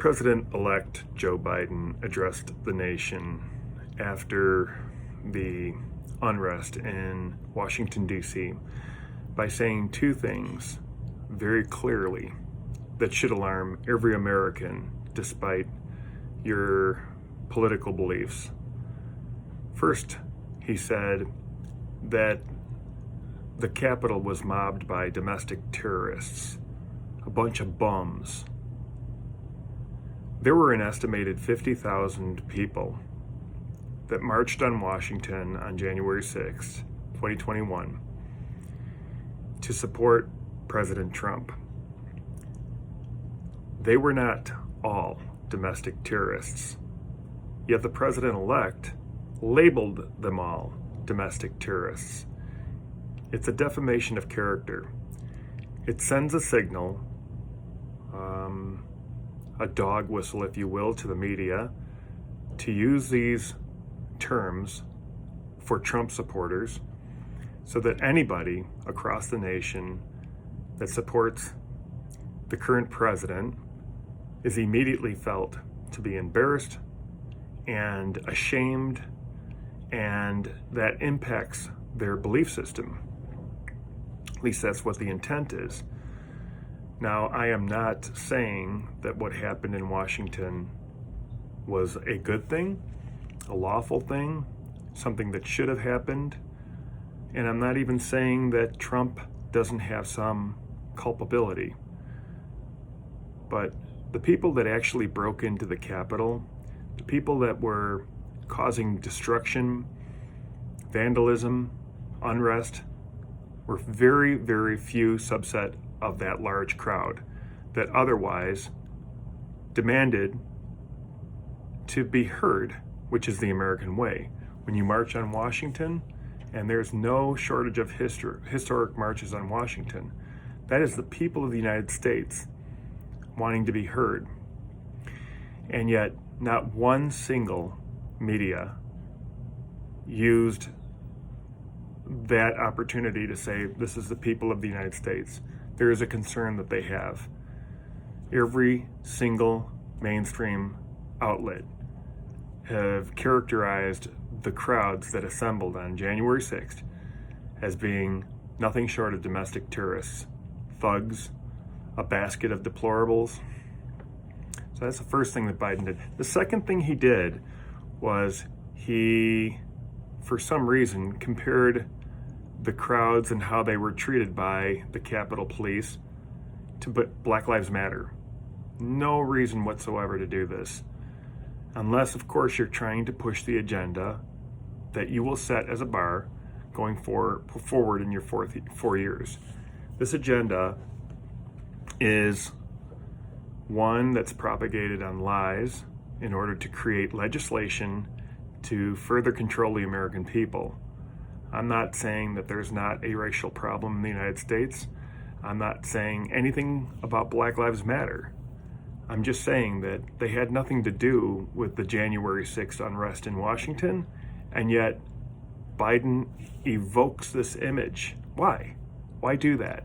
President-elect Joe Biden addressed the nation after the unrest in Washington, D.C. by saying two things very clearly that should alarm every American despite your political beliefs. First, he said that the Capitol was mobbed by domestic terrorists, a bunch of bums. There were an estimated 50,000 people that marched on Washington on January 6, 2021, to support President Trump. They were not all domestic terrorists, yet the president-elect labeled them all domestic terrorists. It's a defamation of character. It sends a signal, a dog whistle, if you will, to the media to use these terms for Trump supporters so that anybody across the nation that supports the current president is immediately felt to be embarrassed and ashamed, and that impacts their belief system. At least that's what the intent is. Now, I am not saying that what happened in Washington was a good thing, a lawful thing, something that should have happened. And I'm not even saying that Trump doesn't have some culpability. But the people that actually broke into the Capitol, the people that were causing destruction, vandalism, unrest, were very, very few subset of that large crowd that otherwise demanded to be heard, which is the American way. When you march on Washington, and there's no shortage of historic marches on Washington, that is the people of the United States wanting to be heard. And yet, not one single media used that opportunity to say, this is the people of the United States. There is a concern that they have. Every single mainstream outlet have characterized the crowds that assembled on January 6th as being nothing short of domestic terrorists, thugs, a basket of deplorables. So that's the first thing that Biden did. The second thing he did was he, for some reason, compared the crowds and how they were treated by the Capitol Police to Black Lives Matter. No reason whatsoever to do this. Unless, of course, you're trying to push the agenda that you will set as a bar going forward in your 4 years. This agenda is one that's propagated on lies in order to create legislation to further control the American people. I'm not saying that there's not a racial problem in the United States. I'm not saying anything about Black Lives Matter. I'm just saying that they had nothing to do with the January 6th unrest in Washington, and yet Biden evokes this image. Why? Why do that?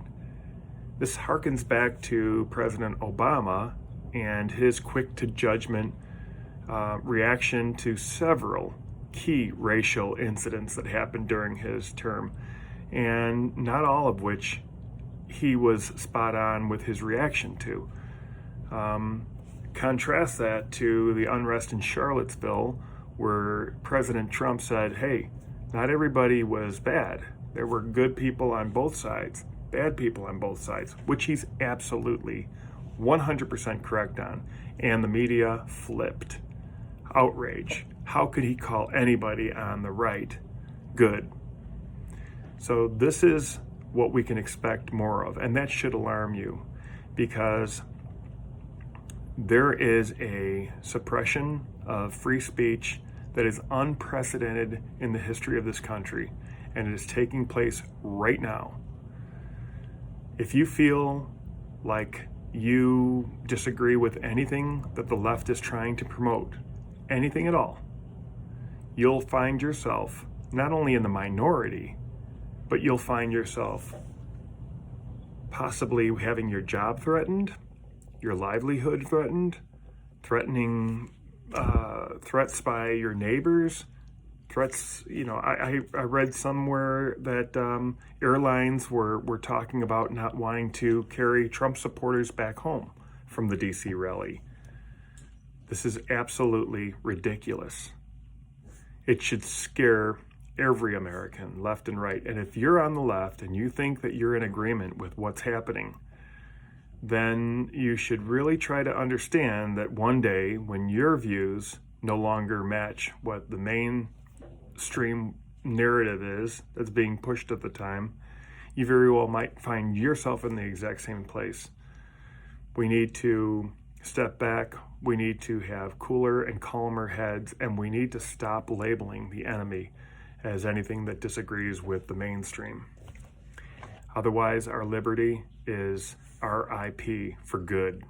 This harkens back to President Obama and his quick-to-judgment reaction to several key racial incidents that happened during his term, and not all of which he was spot on with his reaction to. Contrast that to the unrest in Charlottesville, where President Trump said, hey, not everybody was bad. There were good people on both sides, bad people on both sides, which he's absolutely 100% correct on. And the media flipped. Outrage. How could he call anybody on the right good? So this is what we can expect more of, and that should alarm you, because there is a suppression of free speech that is unprecedented in the history of this country, and it is taking place right now. If you feel like you disagree with anything that the left is trying to promote, anything at all, you'll find yourself not only in the minority, but you'll find yourself possibly having your job threatened, your livelihood threatened, threatening threats by your neighbors, threats. I read somewhere that airlines were talking about not wanting to carry Trump supporters back home from the DC rally. This is absolutely ridiculous. It should scare every American, left and right. And if you're on the left and you think that you're in agreement with what's happening, then you should really try to understand that one day when your views no longer match what the mainstream narrative is that's being pushed at the time, you very well might find yourself in the exact same place. We need to step back. We need to have cooler and calmer heads, and we need to stop labeling the enemy as anything that disagrees with the mainstream. Otherwise, our liberty is RIP for good.